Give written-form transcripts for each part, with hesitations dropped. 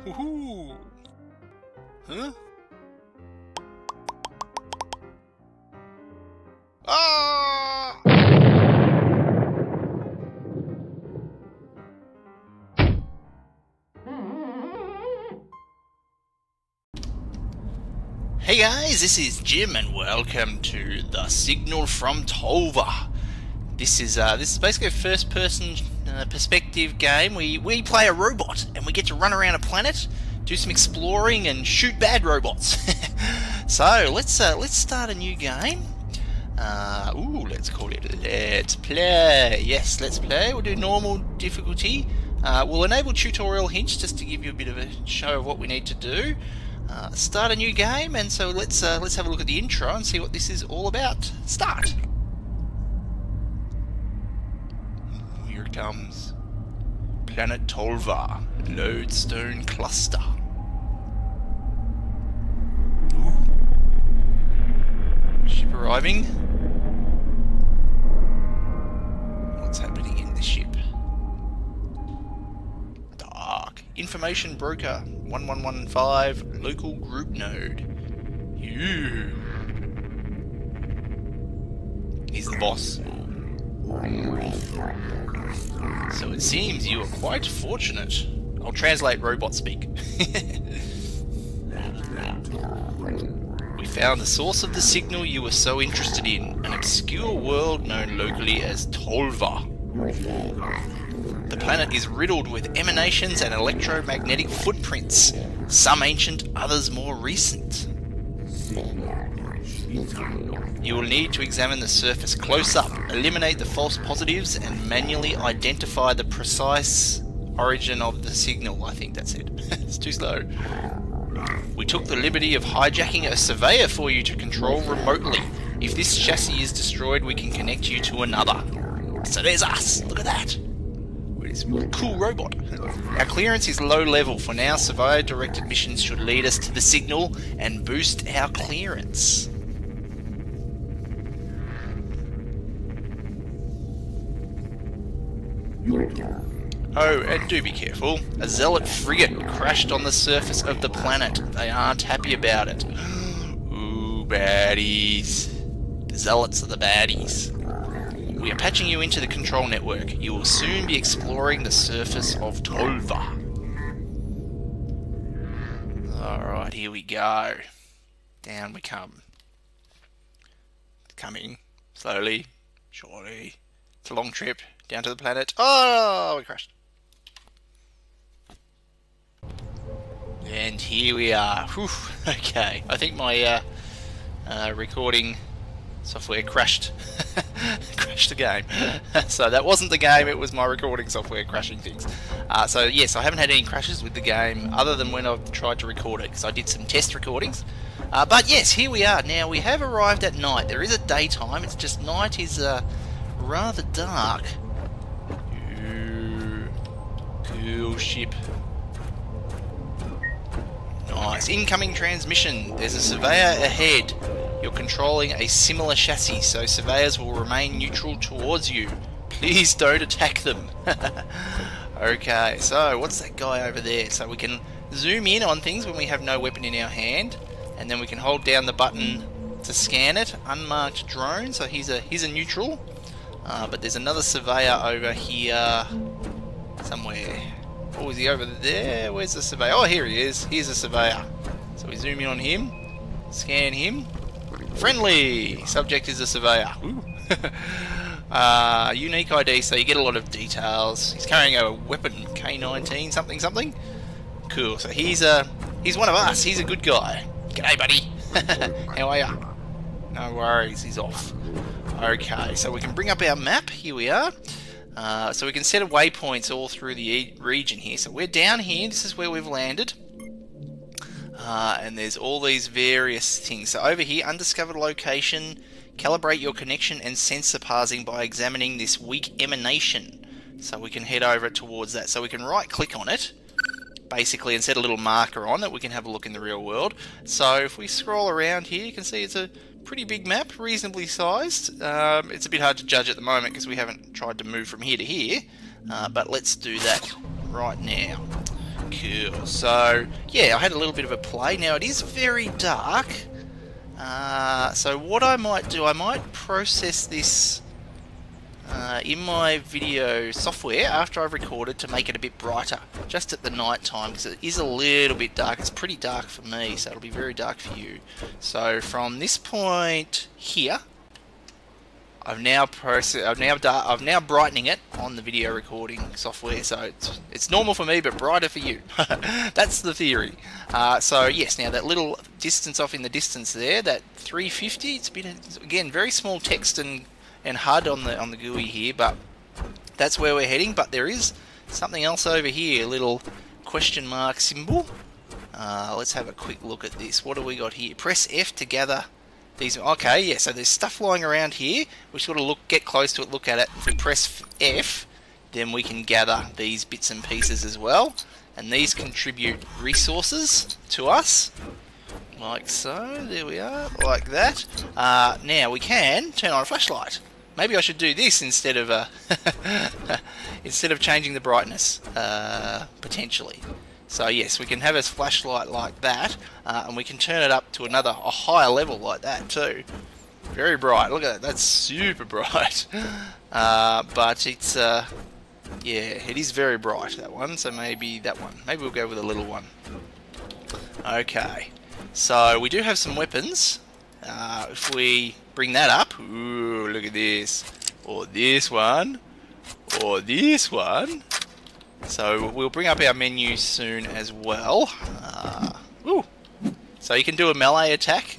Woohoo! Huh? Ah! Hey guys, this is Jim and welcome to the Signal From Tolva. This is basically a first-person perspective game. We play a robot and we get to run around a planet, do some exploring, and shoot bad robots. So let's start a new game. Let's call it Let's Play. Yes, Let's Play. We'll do normal difficulty. We'll enable tutorial hints just to give you a bit of a show of what we need to do. Start a new game, and so let's have a look at the intro and see what this is all about. Start. Here it comes. Planet Tolva, Lodestone Cluster. Ooh. Ship arriving. What's happening in the ship? Dark. Information broker 1115 local group node. You. He's the boss. So it seems you are quite fortunate. I'll translate robot speak. We found the source of the signal you were so interested in, an obscure world known locally as Tolva. The planet is riddled with emanations and electromagnetic footprints, some ancient, others more recent. You will need to examine the surface close up, eliminate the false positives, and manually identify the precise origin of the signal. I think that's it. It's too slow. We took the liberty of hijacking a surveyor for you to control remotely. If this chassis is destroyed, we can connect you to another. So there's us. Look at that. This cool robot. Our clearance is low level. For now, surveyor-directed missions should lead us to the signal and boost our clearance. Oh, and do be careful. A zealot frigate crashed on the surface of the planet. They aren't happy about it. Ooh, baddies. The zealots are the baddies. We are patching you into the control network. You will soon be exploring the surface of Tolva. Alright, here we go. Down we come. Coming. Slowly. Surely. It's a long trip. Down to the planet. Oh, we crashed. And here we are. Whew. Okay, I think my recording software crashed. Crashed the game. So that wasn't the game, it was my recording software crashing things. So yes, I haven't had any crashes with the game other than when I've tried to record it, because I did some test recordings. But yes, here we are. Now we have arrived at night. There is a daytime, it's just night is rather dark. Ooh, cool ship. Nice. Incoming transmission. There's a surveyor ahead. You're controlling a similar chassis, so surveyors will remain neutral towards you. Please don't attack them. Okay, so what's that guy over there? So we can zoom in on things when we have no weapon in our hand, and then we can hold down the button to scan it. Unmarked drone, so he's a neutral. But there's another surveyor over here somewhere. Oh, is he over there? Where's the surveyor? Oh, here he is. Here's a surveyor. So we zoom in on him, scan him. Friendly! Subject is a surveyor. Ooh. Unique ID, so you get a lot of details. He's carrying a weapon, K19 something something. Cool, so he's one of us. He's a good guy. G'day, buddy. How are ya? No worries, he's off. Okay, so we can bring up our map. Here we are. So we can set waypoints all through the region here. So we're down here. This is where we've landed. And there's all these various things. So over here, undiscovered location, calibrate your connection and sensor parsing by examining this weak emanation. So we can head over towards that. So we can right click on it, basically, and set a little marker on it. We can have a look in the real world. So if we scroll around here, you can see it's a pretty big map, reasonably sized. It's a bit hard to judge at the moment because we haven't tried to move from here to here. But let's do that right now. Cool. So, yeah, I had a little bit of a play. Now, it is very dark. So what I might do, I might process this in my video software after I've recorded to make it a bit brighter, just at the night time, because it is a little bit dark. It's pretty dark for me, so it'll be very dark for you. So from this point here, I've now brightening it on the video recording software, so it's normal for me but brighter for you. That's the theory. So yes, now that little distance off in the distance there, that 350, it's been again very small text and HUD on the GUI here, but that's where we're heading. But there is something else over here, a little question mark symbol. Let's have a quick look at this. What do we got here? Press F to gather these. Okay, yeah, so there's stuff lying around here. We sort of get close to it, look at it. If we press F, then we can gather these bits and pieces as well, and these contribute resources to us. Like so, there we are, like that. Now we can turn on a flashlight. Maybe I should do this instead of instead of changing the brightness, potentially. So yes, we can have a flashlight like that, and we can turn it up to a higher level like that too. Very bright. Look at that. That's super bright. But it's yeah, it is very bright, that one. So maybe that one. Maybe we'll go with a little one. Okay. So we do have some weapons. If we bring that up, ooh, look at this, or this one, or this one. So we'll bring up our menu soon as well. Ooh. So you can do a melee attack.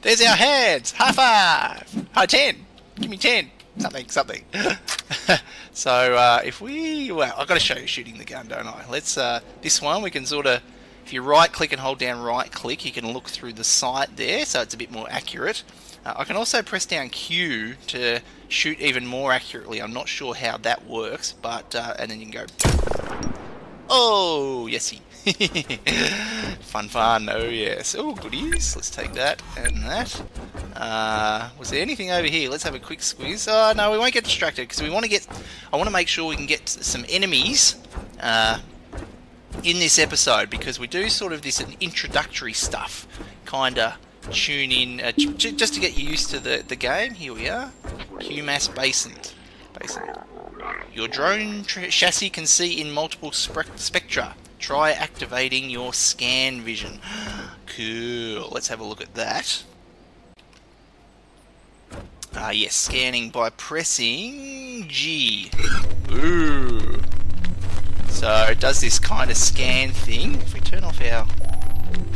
There's our hands. High five. High 10. Give me 10. Something. So if we, well, I've got to show you shooting the gun, don't I? Let's this one we can sort of. If you right click and hold down right click, you can look through the sight there, so it's a bit more accurate. I can also press down Q to shoot even more accurately. I'm not sure how that works, but and then you can go. Oh, yesy. Fun. Oh yes. Oh, goodies. Let's take that and that. Was there anything over here? Let's have a quick squeeze. Oh no, we won't get distracted because we want to get. I want to make sure we can get some enemies. In this episode, because we do sort of this introductory stuff, kinda tune in, just to get you used to the game. Here we are, QMAS Basin. Your drone chassis can see in multiple spectra. Try activating your scan vision. Cool. Let's have a look at that. Yes, scanning by pressing G. Ooh. So it does this kind of scan thing. If we turn off our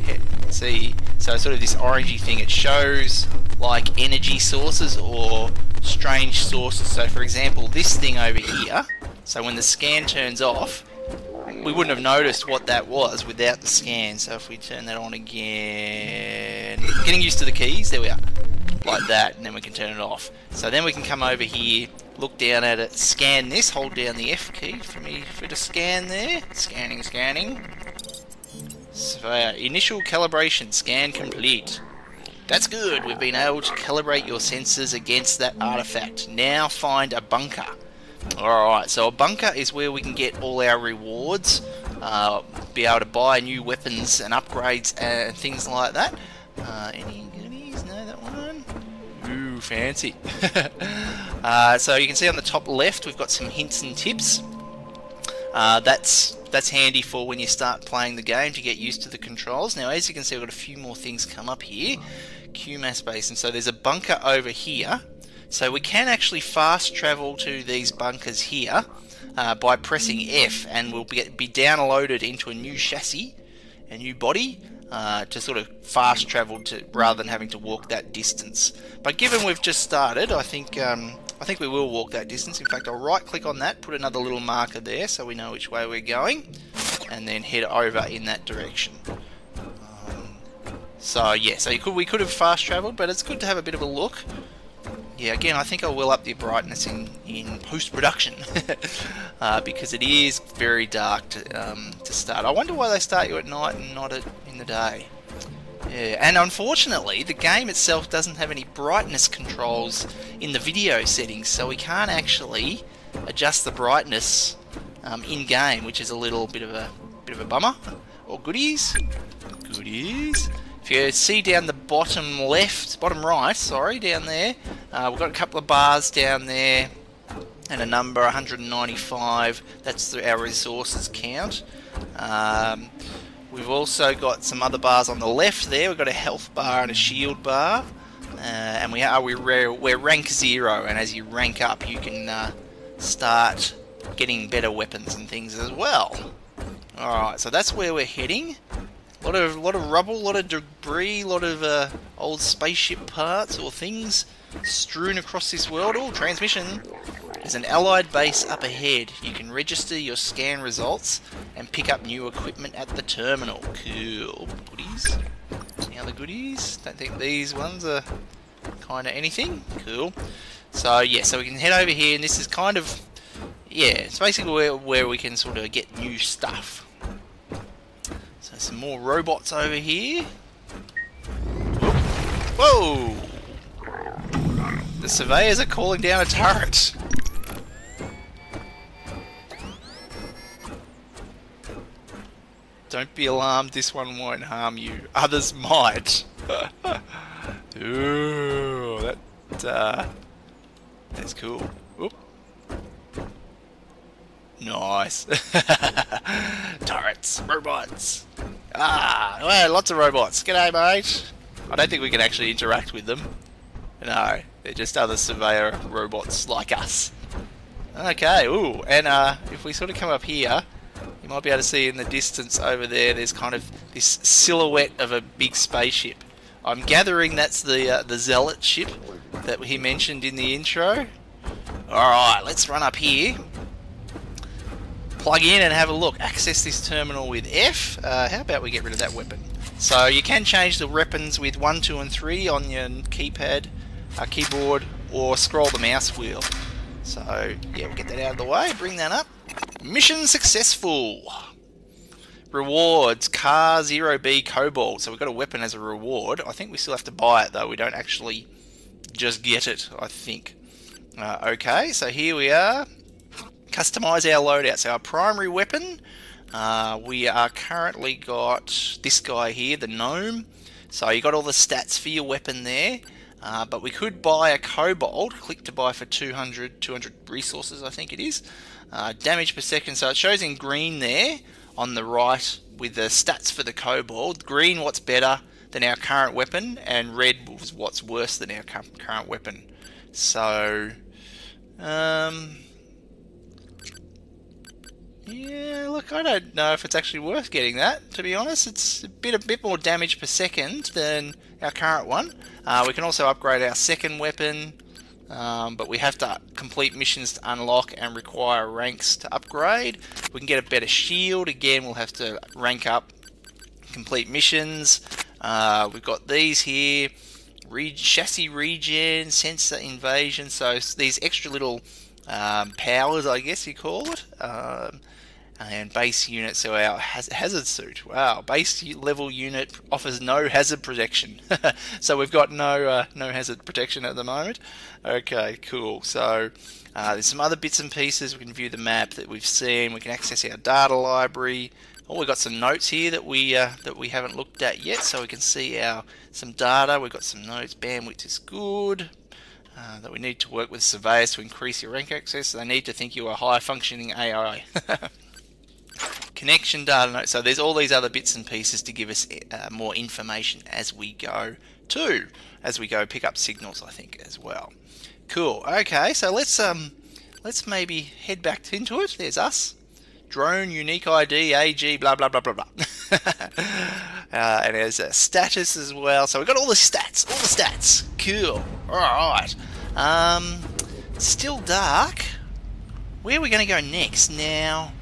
head, see, so sort of this orangey thing, it shows like energy sources or strange sources. So for example, this thing over here, so when the scan turns off, we wouldn't have noticed what that was without the scan. So if we turn that on again, getting used to the keys, there we are, like that, and then we can turn it off. So then we can come over here, look down at it, scan this, hold down the F key for to scan there. Scanning. So initial calibration, scan complete. That's good, we've been able to calibrate your sensors against that artifact. Now find a bunker. Alright, so a bunker is where we can get all our rewards, be able to buy new weapons and upgrades and things like that. Any goodies? No, that one? Ooh, fancy. So you can see on the top left we've got some hints and tips. That's handy for when you start playing the game to get used to the controls. Now as you can see, we've got a few more things come up here. QMAS Basin. So there's a bunker over here. So we can actually fast travel to these bunkers here by pressing F, and we'll be downloaded into a new chassis, a new body, to sort of fast travel to rather than having to walk that distance. But given we've just started, I think we will walk that distance. In fact, I'll right click on that, put another little marker there so we know which way we're going, and then head over in that direction. So yeah, so we could have fast traveled, but it's good to have a bit of a look. Yeah, again, I think I will up the brightness in post-production because it is very dark to start. I wonder why they start you at night and not in the day. Yeah, and unfortunately, the game itself doesn't have any brightness controls in the video settings, so we can't actually adjust the brightness in-game, which is a little bit of a Bit of a bummer. Or goodies. Goodies. If you see down the bottom left, bottom right, sorry, down there, we've got a couple of bars down there and a number, 195. That's our resources count. We've also got some other bars on the left there. We've got a health bar and a shield bar. And we're rank 0, and as you rank up you can start getting better weapons and things as well. Alright, so that's where we're heading. A lot of rubble, a lot of debris, a lot of old spaceship parts or things strewn across this world. Oh, transmission! There's an allied base up ahead. You can register your scan results and pick up new equipment at the terminal. Cool. Goodies. Any other goodies? Don't think these ones are kind of anything. Cool. So yeah, so we can head over here, and this is kind of, yeah, it's basically where we can sort of get new stuff. So some more robots over here. Whoa! The surveyors are calling down a turret. Don't be alarmed, this one won't harm you. Others might. Ooh, that's cool. Oop. Nice. Turrets, robots. Well, lots of robots. G'day, mate. I don't think we can actually interact with them. No, they're just other surveyor robots like us. Okay, ooh, and if we sort of come up here, you might be able to see in the distance over there, there's kind of this silhouette of a big spaceship. I'm gathering that's the Zealot ship that he mentioned in the intro. Alright, let's run up here. Plug in and have a look. Access this terminal with F. How about we get rid of that weapon? So you can change the weapons with 1, 2 and 3 on your keypad, keyboard, or scroll the mouse wheel. So yeah, we'll get that out of the way, bring that up. Mission successful! Rewards, Car 0B Cobalt. So we've got a weapon as a reward. I think we still have to buy it though, we don't actually just get it, I think. Okay, so here we are. Customise our loadout. So our primary weapon, we are currently got this guy here, the gnome. So you got all the stats for your weapon there. But we could buy a Cobalt. Click to buy for 200 resources, I think it is. Damage per second, so it shows in green there on the right with the stats for the Cobalt. Green, what's better than our current weapon, and red was what's worse than our current weapon. So, yeah, look, I don't know if it's actually worth getting that, to be honest. It's a bit more damage per second than our current one. We can also upgrade our second weapon, but we have to complete missions to unlock and require ranks to upgrade. We can get a better shield. Again, we'll have to rank up, complete missions. We've got these here. Chassis regen, sensor invasion, so these extra little powers, I guess you call it. And base unit, so our hazard suit. Wow, base level unit offers no hazard protection. So we've got no hazard protection at the moment. Okay, cool. So there's some other bits and pieces. We can view the map that we've seen. We can access our data library. Oh, we've got some notes here that we haven't looked at yet, so we can see some data. We've got some notes. Bandwidth is good. That we need to work with surveyors to increase your rank access. They need to think you are high functioning AI. Connection data note. So there's all these other bits and pieces to give us more information as we go pick up signals, I think, as well. Cool. Okay, so let's maybe head back into it. There's us. Drone, unique ID, AG, blah blah blah blah blah. And there's a status as well. So we've got all the stats. All the stats. Cool. Alright. Still dark. Where are we going to go next? Now,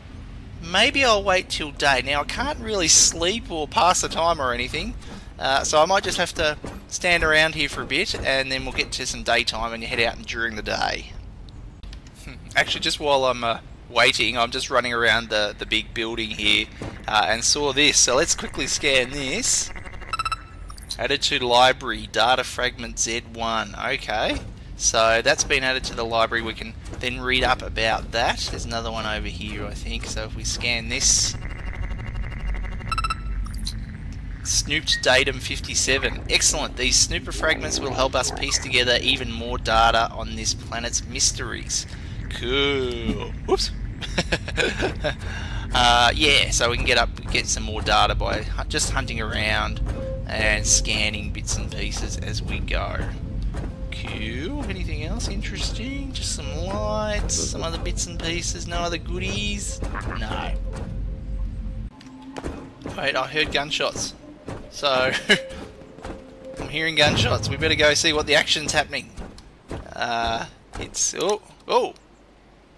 maybe I'll wait till day. Now, I can't really sleep or pass the time or anything. So I might just have to stand around here for a bit, and then we'll get to some daytime and head out during the day. Actually, just while I'm waiting, I'm just running around the big building here and saw this. So let's quickly scan this. Added to library, data fragment Z1. Okay, so that's been added to the library. We can then read up about that. There's another one over here, I think. So if we scan this, Snooped datum 57. Excellent. These snooper fragments will help us piece together even more data on this planet's mysteries. Cool. Whoops. Yeah, so we can get some more data by just hunting around and scanning bits and pieces as we go. Cool. Anything else interesting? Just some lights, some other bits and pieces, no other goodies? No. Wait, I heard gunshots. So, I'm hearing gunshots. We better go see what the action's happening. Oh!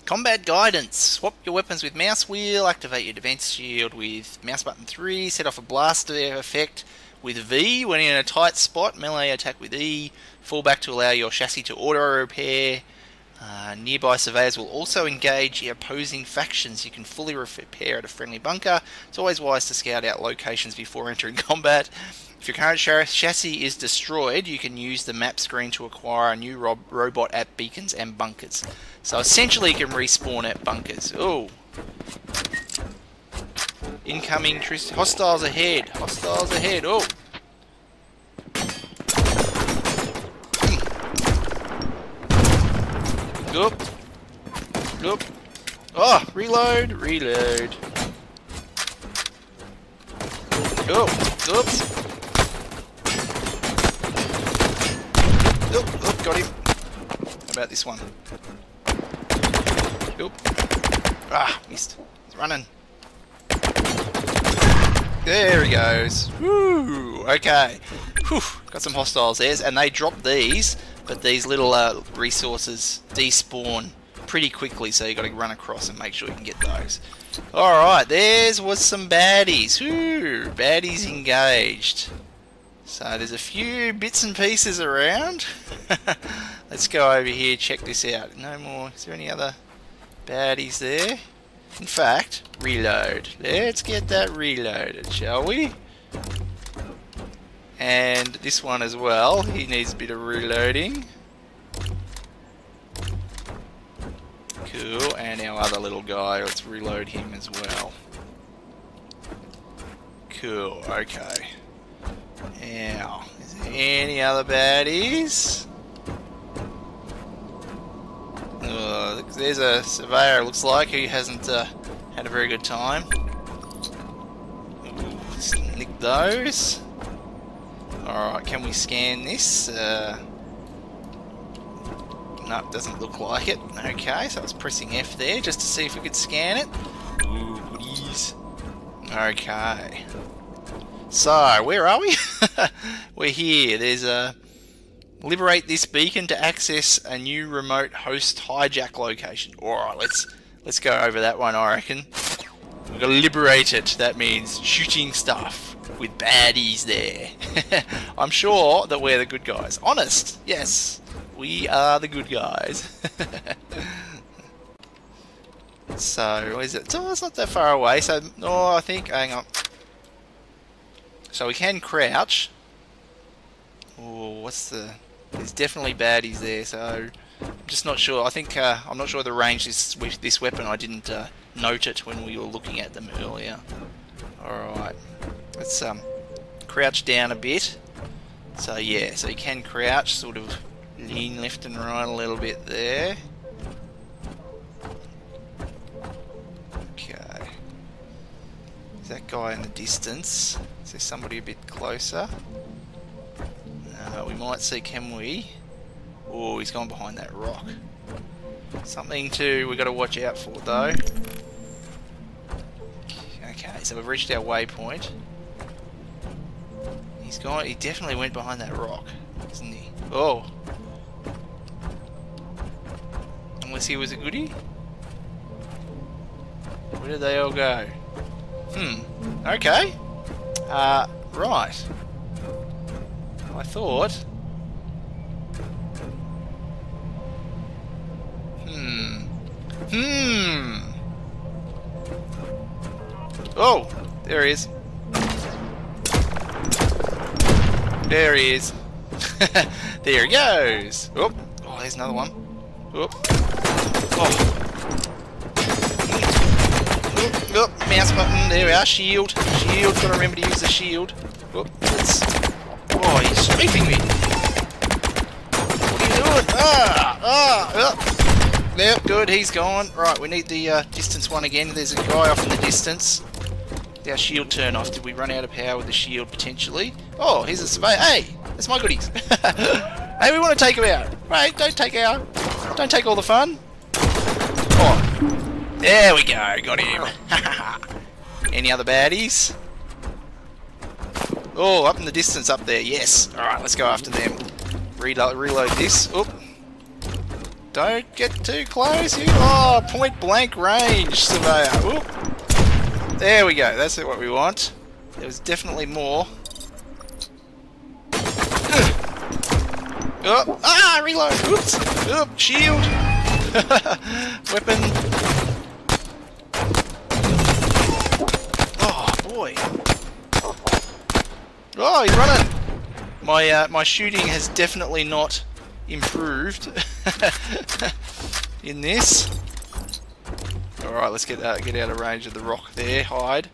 Combat guidance. Swap your weapons with mouse wheel. Activate your defense shield with mouse button 3. Set off a blaster effect with V when in a tight spot. Melee attack with E. Fall back to allow your chassis to auto repair. Nearby surveyors will also engage the opposing factions. You can fully repair at a friendly bunker. It's always wise to scout out locations before entering combat. If your current chassis is destroyed, you can use the map screen to acquire a new robot at beacons and bunkers. So essentially you can respawn at bunkers. Oh! Incoming hostiles ahead! Hostiles ahead! Oh! Oop. Oop. Oh, reload, reload. Oh, oops. Oh, got him. How about this one? Oop. Ah, missed. He's running. There he goes. Woo. Okay. Whew. Got some hostiles there, and they drop these, but these little resources despawn pretty quickly, so you got to run across and make sure you can get those. Alright, was some baddies. Woo. Baddies engaged. So there's a few bits and pieces around. Let's go over here, check this out. No more. Is there any other baddies there? In fact, reload. Let's get that reloaded, shall we? And this one as well. He needs a bit of reloading. Cool. And our other little guy, let's reload him as well. Cool. Okay. Now, is there any other baddies? There's a surveyor, looks like, who hasn't had a very good time. Ooh, let's nick those. Alright, can we scan this? No, doesn't look like it. Okay, so I was pressing F there just to see if we could scan it. Ooh, goodies. Okay. So, where are we? We're here. There's a... Liberate this beacon to access a new remote host hijack location. Alright, let's go over that one, I reckon. We've got to liberate it. That means shooting stuff with baddies there. I'm sure that we're the good guys. Honest, yes. We are the good guys. So, is it? Oh, it's not that far away. So, I think, hang on. So we can crouch. Oh, what's the... There's definitely baddies there, so I'm just not sure. I think I'm not sure the range is with this weapon. I didn't note it when we were looking at them earlier. Alright. Let's crouch down a bit. So yeah, so you can crouch, sort of lean left and right a little bit there. Okay. Is that guy in the distance? Is there somebody a bit closer? We might see, can we? Oh, he's gone behind that rock. Something we've got to watch out for though. Okay, so we've reached our waypoint. He definitely went behind that rock, isn't he? Oh. Unless he was a goodie? Where did they all go? Okay. Right. I thought... Oh! There he is. There he is. There he goes. Oh, there's another one. Oh. Oh, mouse button. There we are. Shield. Shield. Got to remember to use the shield. Oh, he's strafing me. What are you doing? Yep, good. He's gone. Right, we need the distance one again. There's a guy off in the distance. Did our shield turn off? Did we run out of power with the shield potentially? Oh, here's a survey. Hey, that's my goodies. Hey, we want to take him out. Right, don't take all the fun. Oh, there we go. Got him. Any other baddies? Oh, up in the distance up there. Yes. All right, let's go after them. Reload this. Oop. Don't get too close. Oh, point blank range, surveyor. Oop. There we go. That's what we want. There was definitely more. Oh, reload. Oops. Oop, shield. Weapon. Oh boy. Oh, he's running. My shooting has definitely not improved in this. All right, let's get out of range of the rock there. Hide.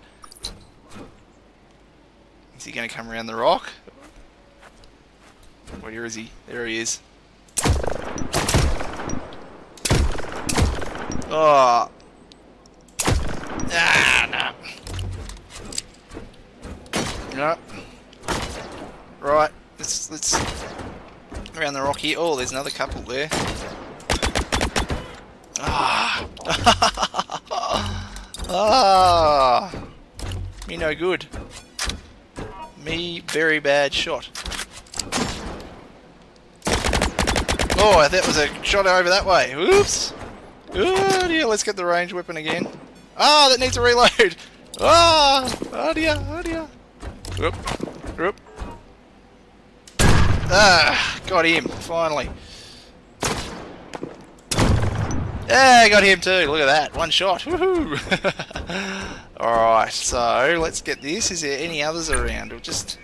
Is he going to come around the rock? Where is he? There he is. Oh. Ah, no. No. Right. Let's around the rock here. Oh, there's another couple there. Ah. Ah. Me no good. Me very bad shot. Oh, that was a shot over that way. Oops. Oh dear, let's get the range weapon again. Ah, that needs a reload. Ah, oh dear, oh dear. Whoop, whoop. Ah, got him, finally. Yeah, got him too. Look at that, one shot. Woohoo! Alright, so let's get this. Is there any others around? We'll just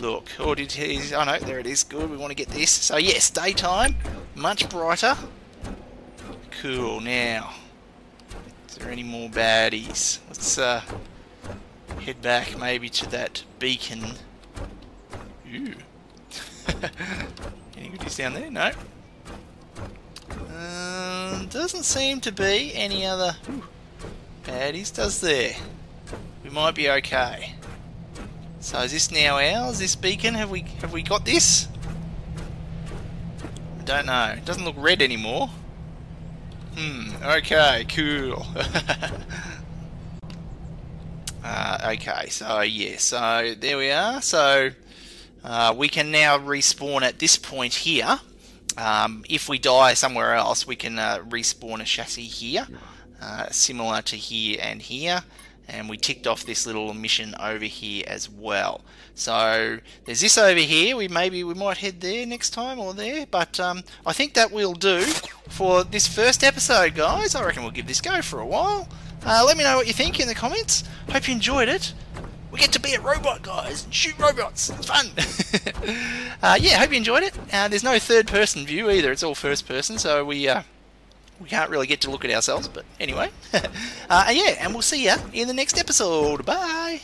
look. Oh, did he? Oh no, there it is. Good, we want to get this. So yes, daytime, much brighter. Cool, now. Is there any more baddies? Let's head back maybe to that beacon. Ooh. Any goodies down there? No. Doesn't seem to be any other baddies, does there? We might be okay. So is this now ours? This beacon? Have we got this? I don't know. It doesn't look red anymore. Okay, cool. Okay, so yeah, so there we are. So we can now respawn at this point here. If we die somewhere else, we can respawn a chassis here, similar to here and here. And we ticked off this little mission over here as well. So there's this over here. We might head there next time or there, but I think that will do for this first episode, guys. I reckon we'll give this go for a while. Let me know what you think in the comments. Hope you enjoyed it. We get to be a robot, guys, and shoot robots. It's fun. Yeah, hope you enjoyed it. There's no third-person view either. It's all first-person, so we can't really get to look at ourselves. But anyway, yeah, and we'll see ya in the next episode. Bye.